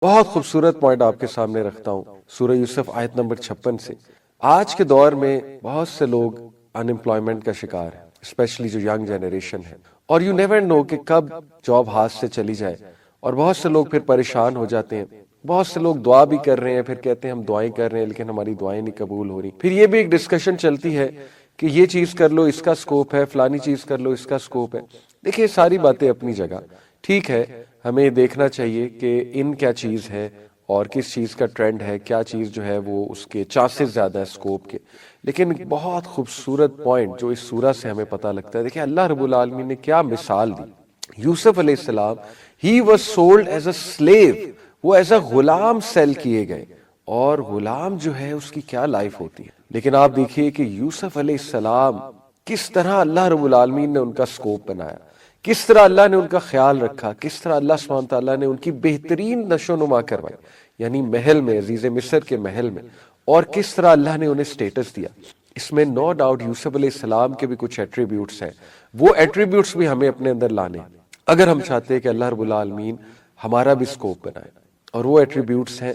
بہت خوبصورت پوائنٹ آپ کے سامنے رکھتا ہوں سورہ یوسف آیت نمبر 56 سے۔ آج کے دور میں بہت سے لوگ ان امپلائمنٹ کا شکار ہیں، اسپیشلی جو ینگ جنریشن ہے، اور یو نیور نو کہ کب جاب ہاتھ سے چلی جائے، اور بہت سے لوگ پھر پریشان ہو جاتے ہیں۔ بہت سے لوگ دعا بھی کر رہے ہیں، پھر کہتے ہیں ہم دعائیں کر رہے ہیں لیکن ہماری دعائیں نہیں قبول ہو رہی۔ پھر یہ بھی ایک ڈسکشن چلتی ہے کہ یہ چیز کر لو اس کا سکوپ ہے، فلانی چیز کر لو اس کا سکوپ ہے۔ دیکھیے ساری باتیں اپنی جگہ ٹھیک ہے، ہمیں دیکھنا چاہیے کہ ان کیا چیز ہے اور کس چیز کا ٹرینڈ ہے، کیا چیز جو ہے وہ اس کے چانسز زیادہ ہے سکوپ کے۔ لیکن بہت خوبصورت پوائنٹ جو اس سورہ سے ہمیں پتہ لگتا ہے، دیکھیں اللہ رب العالمین نے کیا مثال دی۔ یوسف علیہ السلام he was sold as a sleeve, وہ ایز اے غلام سیل کیے گئے، اور غلام جو ہے اس کی کیا لائف ہوتی ہے۔ لیکن آپ دیکھیے کہ یوسف علیہ السلام کس طرح اللہ رب العالمین نے ان کا سکوپ بنایا، کس طرح اللہ نے ان کا خیال رکھا، کس طرح اللہ سبحانہ تعالیٰ نے ان کی بہترین نشو نما کروائی، یعنی محل میں، عزیز مصر کے محل میں، اور کس طرح اللہ نے انہیں سٹیٹس دیا۔ اس میں نو ڈاؤٹ یوسف علیہ السلام کے بھی کچھ ایٹریبیوٹس ہیں، وہ ایٹریبیوٹس بھی ہمیں اپنے اندر لانے ہیں اگر ہم چاہتے ہیں کہ اللہ رب العالمین ہمارا بھی سکوپ بنائے۔ اور وہ ایٹریبیوٹس ہیں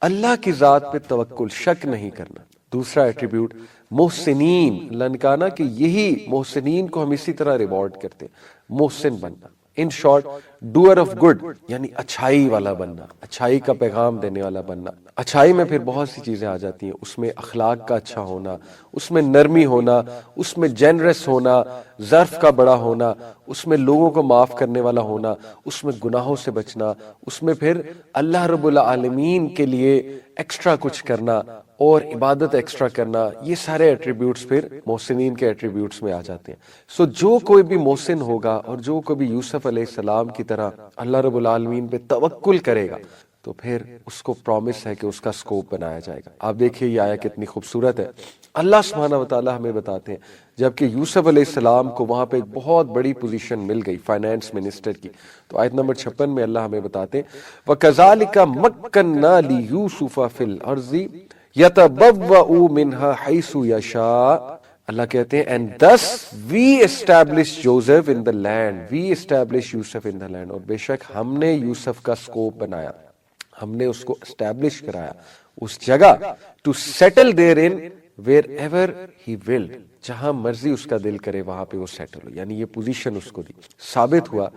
اللہ کی ذات پہ توکل، شک نہیں کرنا۔ دوسرا ایٹریبیوٹ محسنین، اللہ نے کہا نا کہ یہی محسنین کو ہم اسی طرح ریوارڈ کرتے ہیں، محسن بننا، in short doer of good, یعنی اچھائی والا بننا، اچھائی کا پیغام دینے والا بننا۔ اچھائی میں پھر بہت سی چیزیں آ جاتی ہیں، اس میں اخلاق کا اچھا ہونا، اس میں نرمی ہونا، اس میں جنرس ہونا، ظرف کا بڑا ہونا، اس میں لوگوں کو معاف کرنے والا ہونا، اس میں گناہوں سے بچنا، اس میں پھر اللہ رب العالمین کے لیے ایکسٹرا کچھ کرنا اور عبادت ایکسٹرا کرنا۔ یہ سارے ایٹریبیوٹس پھر محسنین کے ایٹریبیوٹس میں آ جاتے ہیں۔ سو جو کوئی بھی محسن ہوگا اور جو کوئی بھی یوسف علیہ السلام کی طرح اللہ رب العالمین پہ توکل کرے گا تو پھر اس کو پرومس ہے کہ اس کا سکوپ بنایا جائے گا۔ آپ دیکھیے یہ آیا کتنی خوبصورت ہے۔ اللہ سبحانہ وتعالی ہمیں بتاتے ہیں جبکہ یوسف علیہ السلام کو وہاں پہ ایک بہت بڑی پوزیشن مل گئی فائنانس منسٹر کی، تو آیت نمبر 56 میں اللہ ہمیں بتاتے ہیں وَكَذَلِكَ مَكَّنَّا لِيُوسُفَ فِي الْأَرْضِ يَتَبَوَّأُ مِنْهَا حَيْثُ يَشَاءُ۔ اللہ کہتے ہیں and thus we established Joseph in the land, we established Yusuf in the land، اور بے شک ہم نے یوسف کا سکوپ بنایا، ہم نے اس کو اسٹیبلش کرایا اس جگہ to settle therein wherever he willed، جہاں مرضی اس کا دل کرے وہاں پہ وہ سیٹل ہو، یعنی یہ پوزیشن اس کو دی۔ ثابت ہوا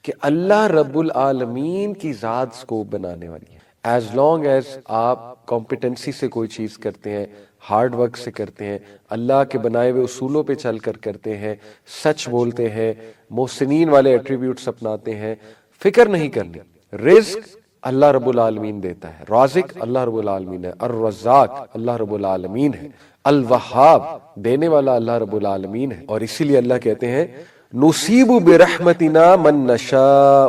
کہ اللہ رب العالمین کی ذات سکوپ بنانے والی ہے۔ ایز لانگ ایز آپ کمپیٹنسی سے کوئی چیز کرتے ہیں، ہارڈ ورک سے کرتے ہیں، اللہ کے بنائے ہوئے اصولوں پہ چل کر کرتے ہیں، سچ بولتے ہیں، محسنین والے ایٹریبیوٹس اپناتے ہیں، فکر نہیں کرنی۔ رزق اللہ رب العالمین دیتا ہے، رازق اللہ رب العالمین ہے، الرزاق اللہ رب العالمین ہے، الوہاب دینے والا اللہ رب العالمین ہے۔ اور اسی لیے اللہ کہتے ہیں نصیب برحمتنا من نشاء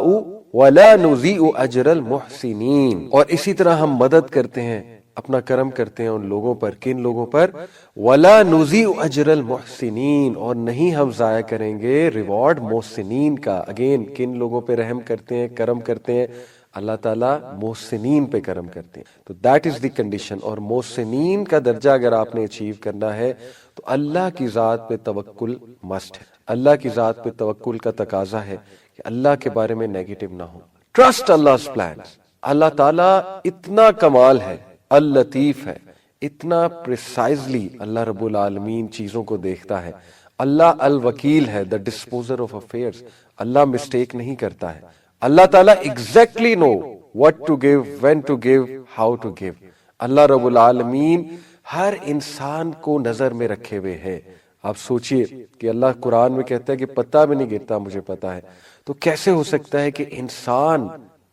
ولا نضیع اجر المحسنین، اور اسی طرح ہم مدد کرتے ہیں، اپنا کرم کرتے ہیں ان لوگوں پر، کن لوگوں پر؟ ولا نضیع اجر المحسنین، اور نہیں ہم ضائع کریں گے ریوارڈ محسنین کا۔ اگین کن لوگوں پہ رحم کرتے ہیں، کرم کرتے ہیں؟ اللہ تعالیٰ محسنین پہ کرم کرتے ہیں۔ تو دیٹ از دی کنڈیشن، اور محسنین کا درجہ اگر آپ نے اچیو کرنا ہے تو اللہ کی ذات پہ توکل مسٹ ہے۔ اللہ کی ذات پہ توکل کا تقاضا ہے کہ اللہ کے بارے میں نیگیٹو نہ ہو۔ Trust Allah's plans۔ اللہ تعالیٰ اتنا کمال ہے، اللطیف ہے، اتنا پریسائزلی اللہ رب العالمین چیزوں کو دیکھتا ہے۔ اللہ الوکیل ہے، the disposer of affairs، Allah mistake نہیں کرتا ہے۔ اللہ تعالیٰ exactly know what to give, when to give, how to give۔ اللہ رب العالمین ہر انسان کو نظر میں رکھے ہوئے ہے۔ آپ سوچئے کہ اللہ قرآن میں کہتا ہے کہ پتہ بھی نہیں گرتا مجھے پتا ہے، تو کیسے ہو سکتا ہے کہ انسان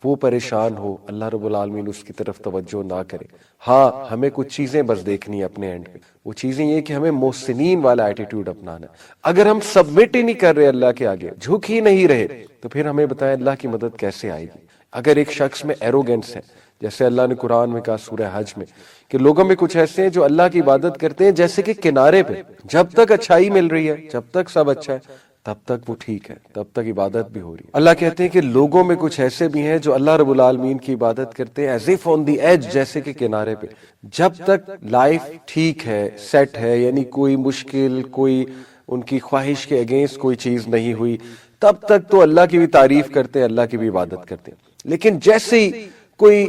وہ پریشان ہو اللہ رب العالمین اس کی طرف توجہ نہ کرے؟ ہاں ہمیں کچھ چیزیں بس دیکھنی ہے اپنے اینڈ پہ، وہ چیزیں یہ کہ ہمیں محسنین والا ایٹیٹیوڈ اپنانا ہے۔ اگر ہم سبمٹ ہی نہیں کر رہے اللہ کے آگے، جھک ہی نہیں رہے، تو پھر ہمیں بتائیں اللہ کی مدد کیسے آئے گی؟ اگر ایک شخص میں ایروگنس ہے، جیسے اللہ نے قرآن میں کہا سورہ حج میں کہ لوگوں میں کچھ ایسے ہیں جو اللہ کی عبادت کرتے ہیں جیسے کہ کنارے پہ، جب تک اچھائی مل رہی ہے، جب تک سب اچھا ہے تب تک وہ ٹھیک ہے، تب تک عبادت بھی ہو رہی ہے۔ اللہ کہتے ہیں کہ لوگوں میں کچھ ایسے بھی ہیں جو اللہ رب العالمین کی عبادت کرتے ہیں as if on the age, جیسے کہ کنارے پہ، جب تک لائف ٹھیک ہے، سیٹ ہے، یعنی کوئی مشکل، کوئی ان کی خواہش کے اگینسٹ کوئی چیز نہیں ہوئی، تب تک تو اللہ کی بھی تعریف کرتے ہیں، اللہ کی بھی عبادت کرتے ہیں۔ لیکن جیسے ہی کوئی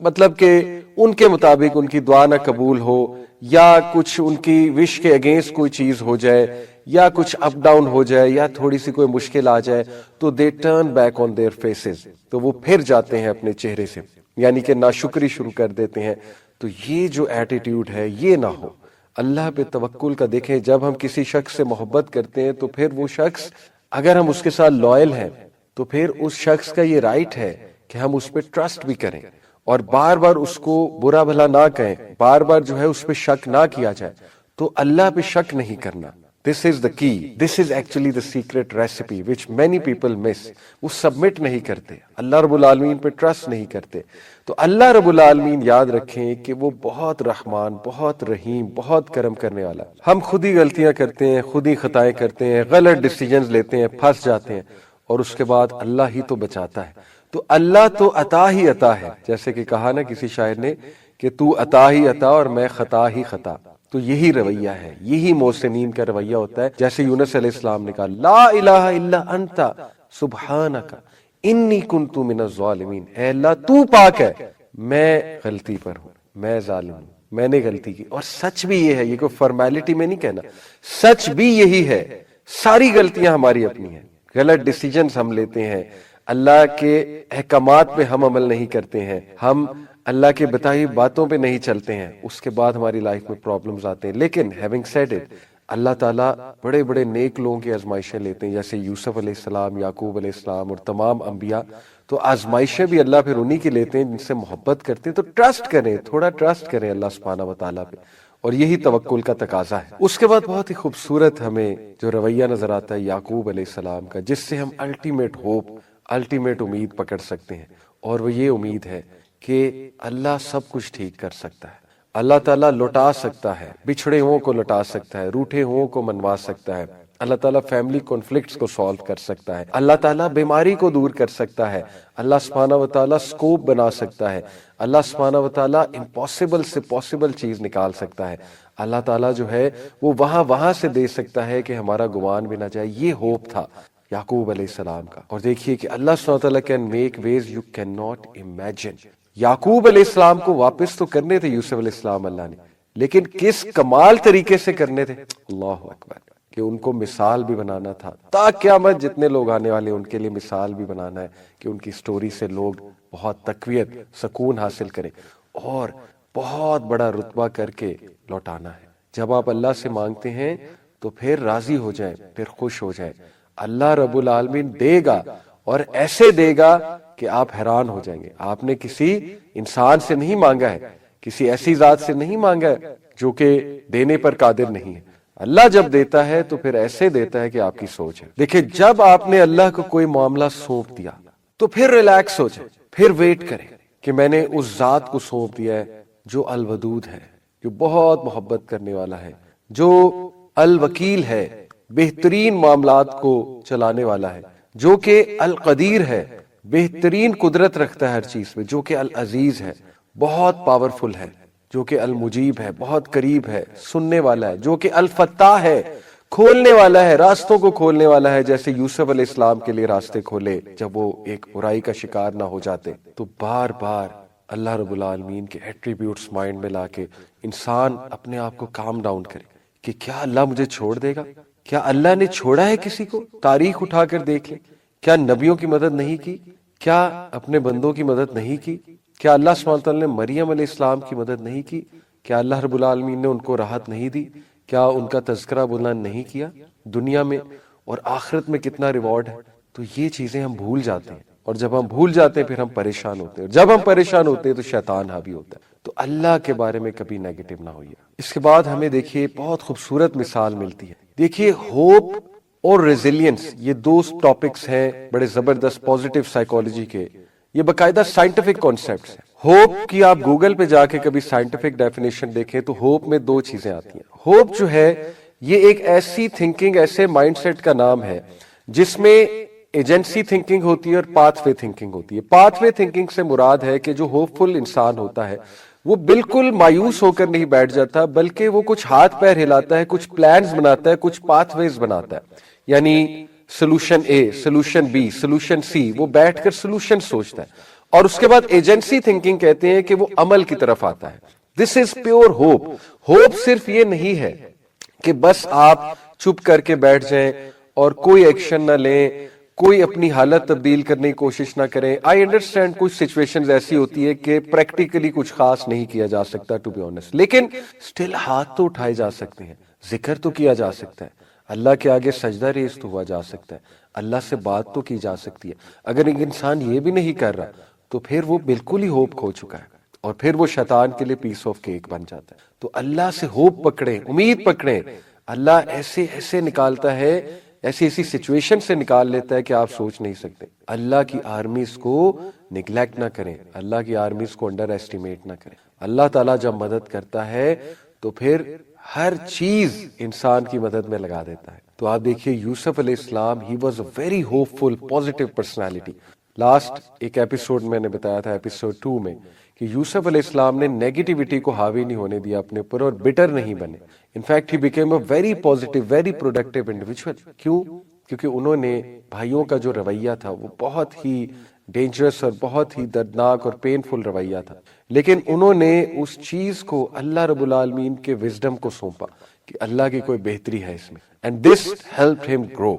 مطلب کہ ان کے مطابق ان کی دعا نہ قبول ہو، یا کچھ ان کی وش کے اگینسٹ کوئی چیز ہو جائے، یا کچھ اپ ڈاؤن ہو جائے، یا تھوڑی سی کوئی مشکل آ جائے، تو دے turn back on their phases, تو وہ پھر جاتے ہیں اپنے چہرے سے، یعنی کہ ناشکری شروع کر دیتے ہیں. تو یہ جو ایٹیٹیوڈ ہے یہ نہ ہو. اللہ پہ توکل کا دیکھیں، جب ہم کسی شخص سے محبت کرتے ہیں تو پھر وہ شخص اگر ہم اس کے ساتھ لائل ہیں تو پھر اس شخص کا یہ رائٹ ہے کہ ہم اس پہ ٹرسٹ بھی کریں، اور بار بار اس کو برا بھلا نہ کہیں، بار بار جو ہے اس پہ شک نہ کیا جائے. تو اللہ پہ شک نہیں کرنا. This is the key. This is actually the secret recipe which many people miss. وہ سبمٹ نہیں کرتے، اللہ رب العالمین پہ ٹرسٹ نہیں کرتے. تو اللہ رب العالمین یاد رکھیں کہ وہ بہت رحمان، بہت رحیم، بہت کرم کرنے والا. ہم خود ہی غلطیاں کرتے ہیں، خود ہی خطائیں کرتے ہیں، غلط ڈیسیجنز لیتے ہیں، پھنس جاتے ہیں، اور اس کے بعد اللہ ہی تو بچاتا ہے. تو اللہ تو عطا ہی عطا ہے، جیسے کہ کہا نا کسی شاعر نے کہ تو عطا ہی عطا اور میں خطا ہی خطا. تو یہی رویہ ہے، یہی محسنین کا رویہ ہوتا ہے. جیسے یونس علیہ السلام نے کہا لا الہ الا انت سبحانک انی کنت من الظالمین، اے اللہ تو پاک ہے، میں غلطی پر ہوں، میں ظالم ہوں، میں نے غلطی کی. اور سچ بھی یہ ہے، یہ کوئی فارمیلٹی میں نہیں کہنا، سچ بھی یہی ہے. ساری غلطیاں ہماری اپنی ہیں، غلط ڈیسیجنز ہم لیتے ہیں، اللہ کے احکامات پہ ہم عمل نہیں کرتے ہیں، ہم اللہ کے بتائی باتوں پہ نہیں چلتے ہیں، اس کے بعد ہماری لائف میں پرابلمز آتے ہیں. لیکن ہیونگ سیڈ اٹ، اللہ تعالیٰ بڑے بڑے نیک لوگوں کی آزمائشیں لیتے ہیں، جیسے یوسف علیہ السلام، یعقوب علیہ السلام اور تمام انبیاء. تو آزمائشیں بھی اللہ پھر انہی کی لیتے ہیں جن سے محبت کرتے ہیں. تو ٹرسٹ کریں، تھوڑا ٹرسٹ کریں اللہ سبحانہ و تعالیٰ پہ، اور یہی توکل کا تقاضا ہے. اس کے بعد بہت ہی خوبصورت ہمیں جو رویہ نظر آتا ہے یعقوب علیہ السلام کا، جس سے ہم الٹیمیٹ ہوپ، الٹیمیٹ امید پکڑ سکتے ہیں. اور وہ یہ امید ہے کہ اللہ سب کچھ ٹھیک کر سکتا ہے. اللہ تعالیٰ لوٹا سکتا ہے، بچھڑے ہوں کو لوٹا سکتا ہے، روٹھے ہوں کو منوا سکتا ہے. اللہ تعالیٰ فیملی کانفلکٹس کو سالو کر سکتا ہے. اللہ تعالیٰ بیماری کو دور کر سکتا ہے. اللہ سبحانہ و تعالیٰ سکوپ بنا سکتا ہے. اللہ سبحانہ و تعالیٰ امپاسبل سے پاسبل چیز نکال سکتا ہے. اللہ تعالیٰ جو ہے وہ وہاں سے دے سکتا ہے کہ ہمارا گمان بھی نہ جائے. یہ ہوپ تھا یعقوب علیہ السلام کا. اور دیکھیے کہ اللہ سبحانہ وتعالیٰ can make ways you can not imagine. Yaqub علیہ السلام کو واپس تو کرنے تھے یوسف علیہ السلام اللہ نے، لیکن کس کمال طریقے سے کرنے تھے. اللہ اکبر، کہ ان کو مثال بھی بنانا تھا، تا قیامت جتنے لوگ آنے والے ان کے لیے مثال بھی بنانا ہے کہ ان کی سٹوری سے لوگ بہت تقویت، سکون حاصل کریں، اور بہت بڑا رتبہ کر کے لوٹانا ہے. جب آپ اللہ سے مانگتے ہیں تو پھر راضی ہو جائیں، پھر خوش ہو جائیں. اللہ رب العالمین دے گا، اور ایسے دے گا کہ آپ حیران ہو جائیں گے. آپ نے کسی انسان سے نہیں مانگا ہے، کسی ایسی ذات سے نہیں مانگا ہے جو کہ دینے پر قادر نہیں ہے. اللہ جب دیتا ہے تو پھر ایسے دیتا ہے کہ آپ کی سوچ ہے. دیکھیں جب آپ نے اللہ کو کوئی معاملہ سونپ دیا تو پھر ریلیکس ہو جائیں، پھر ویٹ کریں کہ میں نے اس ذات کو سونپ دیا ہے جو الودود ہے، جو بہت محبت کرنے والا ہے، جو الوکیل ہے، بہترین معاملات کو چلانے والا ہے، جو کہ القدیر ہے، بہترین قدرت رکھتا ہے ہر چیز میں، جو کہ العزیز ہے، بہت پاورفل ہے، جو کہ المجیب ہے، بہت قریب ہے، سننے والا ہے، جو کہ الفتاح ہے، کھولنے والا ہے، راستوں کو کھولنے والا ہے. جیسے یوسف علیہ السلام کے لیے راستے کھولے جب وہ ایک برائی کا شکار نہ ہو جاتے. تو بار بار اللہ رب العالمین کے ایٹریبیوٹس مائنڈ میں لا کے انسان اپنے آپ کو کام ڈاؤن کرے کہ کیا اللہ مجھے چھوڑ دے گا؟ کیا اللہ نے چھوڑا ہے کسی کو؟ تاریخ اٹھا کر دیکھ لیں. کیا نبیوں کی مدد نہیں کی؟ کیا اپنے بندوں کی مدد نہیں کی؟ کیا اللہ سبحانہ وتعالی نے مریم علیہ السلام کی مدد نہیں کی؟ کیا اللہ رب العالمین نے ان کو راحت نہیں دی؟ کیا ان کا تذکرہ بلند نہیں کیا دنیا میں اور آخرت میں کتنا ریوارڈ ہے؟ تو یہ چیزیں ہم بھول جاتے ہیں، اور جب ہم بھول جاتے ہیں پھر ہم پریشان ہوتے ہیں، اور جب ہم پریشان ہوتے ہیں تو شیطان حاوی ہوتا ہے. تو اللہ کے بارے میں کبھی نیگیٹو نہ ہوئیے. اس کے بعد ہمیں دیکھیے بہت خوبصورت مثال ملتی ہے. دیکھیے ہوپ اور ریزیلینس، یہ دو ٹاپکس ہیں بڑے زبردست پازیٹیو سائیکالوجی کے. یہ باقاعدہ سائنٹیفک کانسیپٹس ہیں. ہوپ کی آپ گوگل پہ جا کے کبھی سائنٹیفک ڈیفینیشن دیکھیں تو ہوپ میں دو چیزیں آتی ہیں. ہوپ جو ہے یہ ایک ایسی تھنکنگ، ایسے مائنڈ سیٹ کا نام ہے جس میں ایجنسی تھنکنگ ہوتی ہے اور پاتھ وے تھنکنگ ہوتی ہے. پاتھ وے تھنکنگ سے مراد ہے کہ جو ہوپ فل انسان ہوتا ہے وہ بالکل مایوس ہو کر نہیں بیٹھ جاتا، بلکہ وہ کچھ ہاتھ پیر ہلاتا ہے، کچھ پلانز بناتا ہے، کچھ پاتھ ویز بناتا ہے. یعنی solution A, solution B, solution C, وہ بیٹھ کر سولوشن سوچتا ہے. اور اس کے بعد ایجنسی تھنکنگ کہتے ہیں کہ وہ عمل کی طرف آتا ہے. دس از پیور ہوپ. ہوپ صرف یہ نہیں ہے کہ بس آپ چپ کر کے بیٹھ جائیں اور کوئی ایکشن نہ لیں, کوئی اپنی حالت تبدیل کرنے کی کوشش نہ کریں. آئی انڈرسٹینڈ کچھ سچویشنز ایسی ہوتی ہے کہ پریکٹیکلی کچھ خاص نہیں کیا جا سکتا ٹو بی آنیسٹ, لیکن اسٹل ہاتھ تو اٹھائے جا سکتے ہیں, ذکر تو کیا جا سکتا ہے, اللہ کے آگے سجدہ ریز تو ہوا جا سکتا ہے, اللہ سے بات تو کی جا سکتی ہے. اگر ایک انسان یہ بھی نہیں کر رہا تو پھر وہ بالکل ہی ہوپ کھو چکا ہے, اور پھر وہ شیطان کے لیے پیس آف کیک بن جاتا ہے. تو اللہ سے ہوپ پکڑیں, امید پکڑیں. اللہ ایسے ایسے نکالتا ہے, ایسی ایسی سچویشن سے نکال لیتا ہے کہ آپ سوچ نہیں سکتے. اللہ کی آرمیز کو نگلیکٹ نہ کریں, اللہ کی آرمیز کو انڈر ایسٹیمیٹ نہ کریں. اللہ تعالیٰ جب مدد کرتا ہے تو پھر ہر چیز انسان کی مدد میں لگا دیتا ہے. تو آپ دیکھیے یوسف علیہ السلام, he was a very hope full positive personality. Last ایک ایپیسوڈ میں نے بتایا تھا, ایپیسوڈ 2 میں, کہ یوسف علیہ السلام نے نیگیٹیوٹی کو حاوی نہیں ہونے دیا اپنے اوپر اور بٹر نہیں بنے. In fact he became a very positive very productive individual. کیوں؟ کیونکہ انہوں نے بھائیوں کا جو رویہ تھا وہ بہت ہی ڈینجرس اور بہت ہی دردناک اور پینفل رویہ تھا, لیکن انہوں نے اس چیز کو اللہ رب العالمین کے وزڈم کو سونپا کہ اللہ کی کوئی بہتری ہے اس میں, اینڈ دس ہیلپڈ ہم گرو.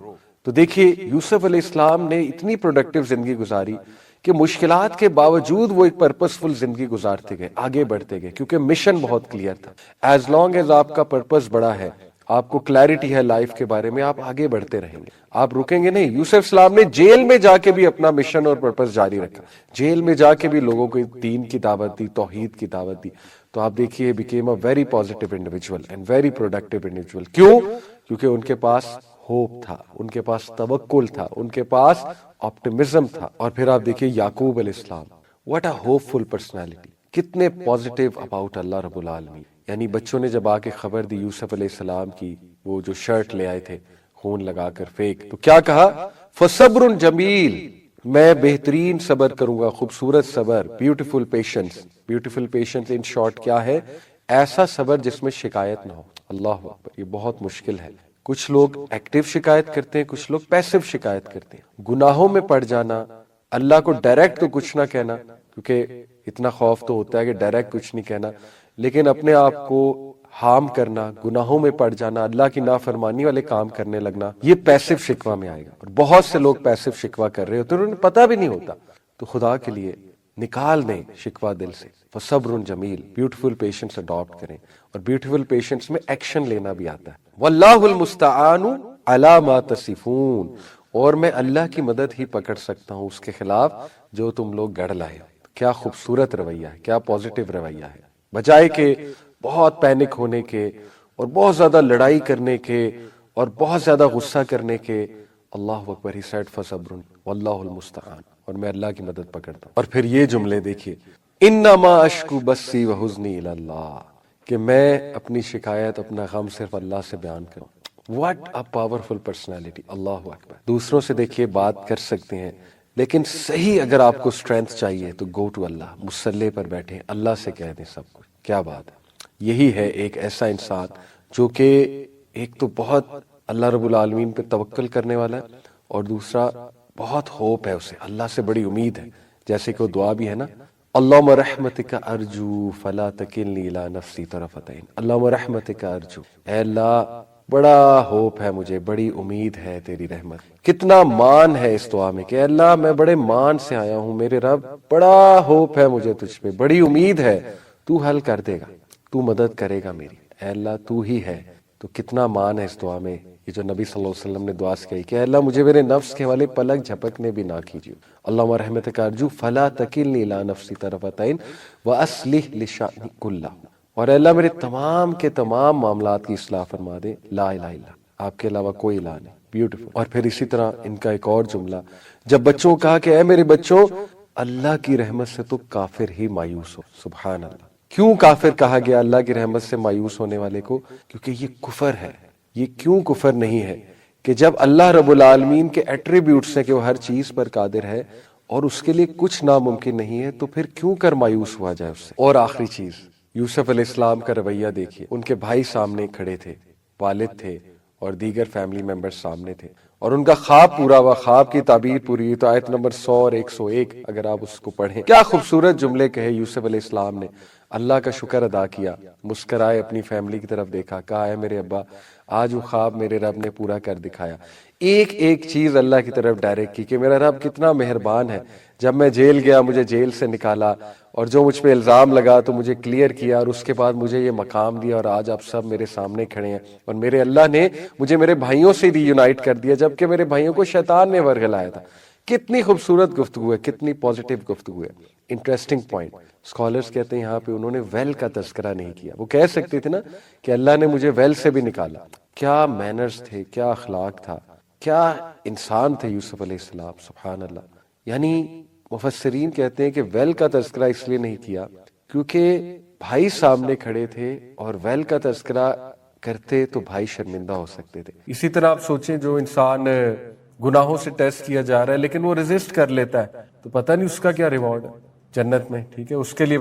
تو دیکھیے یوسف علیہ السلام نے اتنی پروڈکٹیو زندگی گزاری کہ مشکلات کے باوجود وہ ایک پرپسفل زندگی گزارتے گئے, آگے بڑھتے گئے, کیونکہ مشن بہت کلیئر تھا. ایز لانگ ایز آپ کا پرپس بڑا ہے, آپ کو کلیئرٹی ہے لائف کے بارے میں, آپ آگے بڑھتے رہیں گے, آپ رکیں گے نہیں. یوسف السلام نے جیل میں جا کے بھی اپنا مشن اور پرپس جاری رکھا, جیل میں جا کے بھی لوگوں کو دین کی دعوت دی, توحید کی دعوت دی. تو آپ دیکھیے became a very positive individual and very productive individual. کیوں؟ کیونکہ ان کے پاس ہوپ تھا, ان کے پاس توکل تھا, ان کے پاس آپٹیمزم تھا. اور پھر آپ دیکھیے یعقوب علیہ السلام, what a hope full personality, کتنے پازیٹیو اباؤٹ اللہ رب العالمین. یعنی بچوں نے جب آ کے خبر دی یوسف علیہ السلام کی, وہ جو شرٹ لے آئے تھے خون لگا کر فیک, تو کیا کہا؟ فصبر جمیل, میں بہترین صبر کروں گا, خوبصورت صبر, beautiful patience. Beautiful patience in short کیا ہے؟ ایسا صبر جس میں شکایت نہ ہو. اللہ اکبر, یہ بہت مشکل ہے. کچھ لوگ ایکٹیو شکایت کرتے ہیں, کچھ لوگ پیسو شکایت کرتے ہیں. گناہوں میں پڑ جانا, اللہ کو ڈائریکٹ تو کچھ نہ کہنا, کیونکہ اتنا خوف تو ہوتا ہے کہ ڈائریکٹ کچھ نہیں کہنا, لیکن اپنے آپ کو ہارم کرنا, گناہوں میں پڑ جانا, اللہ کی نافرمانی والے کام کرنے لگنا, یہ پیسو شکوہ میں آئے گا. اور بہت سے لوگ پیسو شکوہ کر رہے ہوتے ہیں, انہیں پتہ بھی نہیں ہوتا. تو خدا کے لیے نکال دیں شکوہ دل سے. فصبر جمیل, بیوٹیفل پیشنس اڈاپٹ کریں, اور بیوٹیفل پیشنس میں ایکشن لینا بھی آتا ہے. واللہ المستعان علی ما تصفون, اور میں اللہ کی مدد ہی پکڑ سکتا ہوں اس کے خلاف جو تم لوگ گڑھ لائے. کیا خوبصورت رویہ ہے, کیا پازیٹیو رویہ ہے. بجائے کہ بہت پینک ہونے کے اور بہت زیادہ لڑائی کرنے کے اور بہت زیادہ غصہ کرنے کے, اللہ اکبر, ہی سیڈ فصبر واللہ المستعان, اور میں اللہ کی مدد پکڑتا ہوں. اور پھر یہ جملے دیکھیے, انما اشکو بثی وحزنی الی اللہ, کہ میں اپنی شکایت, اپنا غم صرف اللہ سے بیان کروں. واٹ اے پاورفل پرسنالٹی, اللہ اکبر. دوسروں سے دیکھیے بات کر سکتے ہیں, لیکن صحیح اگر آپ کو اسٹرینتھ چاہیے تو گو ٹو اللہ, مصلی پر بیٹھیں, اللہ سے کہہ دیں سب کچھ. کیا بات ہے. یہی ہے ایک ایسا انسان جو کہ ایک تو بہت اللہ رب العالمین پہ توکل کرنے والا ہے, اور دوسرا بہت ہوپ ہے اسے, اللہ سے بڑی امید ہے. جیسے کہ وہ دعا بھی ہے نا, اللہم رحمتک ارجو فلا تکلنی الی نفسی طرفۃ عین. اللہم رحمتک ارجو, اے اللہ بڑا ہوپ ہے مجھے, بڑی امید ہے تیری رحمت. کتنا مان ہے اس دعا میں کہ اے اللہ میں بڑے مان سے آیا ہوں, میرے رب بڑا ہوپ ہے مجھے تجھ پہ, بڑی امید ہے, تو حل کر دے گا, تو مدد کرے گا میری, اے اللہ تو ہی ہے. تو کتنا مان ہے اس دعا میں, یہ جو نبی صلی اللہ علیہ وسلم نے دعا سے کہی کہ اے اللہ مجھے میرے نفس کے حوالے پلک جھپکنے بھی نہ کیجیے. اللہم رحمتک ارجو فلا تکلنی الی نفسی طرفۃ عین واصلح لشأنی کلہ, اور اے اللہ میرے تمام کے تمام معاملات کی اصلاح فرما دے, لا الہ الا آپ کے علاوہ کوئی الہ نہیں. بیوٹیفل. اور پھر اسی طرح ان کا ایک اور جملہ, جب بچوں کو کہا کہ اے میرے بچوں اللہ کی رحمت سے تو کافر ہی مایوس ہو. سبحان اللہ. کیوں کافر کہا گیا اللہ کی رحمت سے مایوس ہونے والے کو؟ کیونکہ یہ کفر ہے. یہ کیوں کفر نہیں ہے کہ جب اللہ رب العالمین کے ایٹریبیوٹس ہیں کہ وہ ہر چیز پر قادر ہے اور اس کے لیے کچھ ناممکن نہیں ہے, تو پھر کیوں کر مایوس ہوا جائے اس سے. اور آخری چیز, یوسف علیہ السلام کا رویہ دیکھیے. ان کے بھائی سامنے کھڑے تھے, والد تھے, اور دیگر فیملی ممبر سامنے تھے اور ان کا خواب پورا ہوا, خواب کی تعبیر پوری ہوئی. تو آیت نمبر 100 اور 101 اگر آپ اس کو پڑھیں, کیا خوبصورت جملے کہے یوسف علیہ السلام نے. اللہ کا شکر ادا کیا, مسکرائے, اپنی فیملی کی طرف دیکھا, کہا اے میرے ابا آج وہ خواب میرے رب نے پورا کر دکھایا. ایک ایک چیز اللہ کی طرف ڈائریکٹ کی کہ میرا رب کتنا مہربان ہے. جب میں جیل گیا مجھے جیل سے نکالا, اور جو مجھ پہ الزام لگا تو مجھے کلیئر کیا, اور اس کے بعد مجھے یہ مقام دیا, اور آج آپ سب میرے سامنے کھڑے ہیں. اور میرے اللہ نے مجھے میرے بھائیوں سے ری یونائٹ کر دیا جبکہ میرے بھائیوں کو شیطان نے ورگلایا تھا. کتنی خوبصورت گفتگو ہے, کتنی پازیٹیو گفتگو ہے. انٹرسٹنگ پوائنٹ, اسکالرز کہتے ہیں یہاں پہ انہوں نے ویل کا تذکرہ نہیں کیا. وہ کہہ سکتے تھے نا کہ اللہ نے مجھے ویل سے بھی نکالا. کیا مینرز تھے, کیا اخلاق تھا, کیا انسان تھے یوسف علیہ السلام, سبحان اللہ. یعنی مفسرین کہتے ہیں کہ ویل کا تذکرہ اس لیے نہیں کیا کیونکہ بھائی سامنے کھڑے تھے, اور ویل کا تذکرہ کرتے تو بھائی شرمندہ ہو سکتے تھے. اسی طرح آپ سوچیں جو انسان گناہوں سے ٹیسٹ کیا جا رہا ہے لیکن وہ ریزسٹ کر لیتا ہے, تو پتہ نہیں اس کا کیا ریوارڈ ہے جنت میں. ٹھیک ہے, اس کے لیے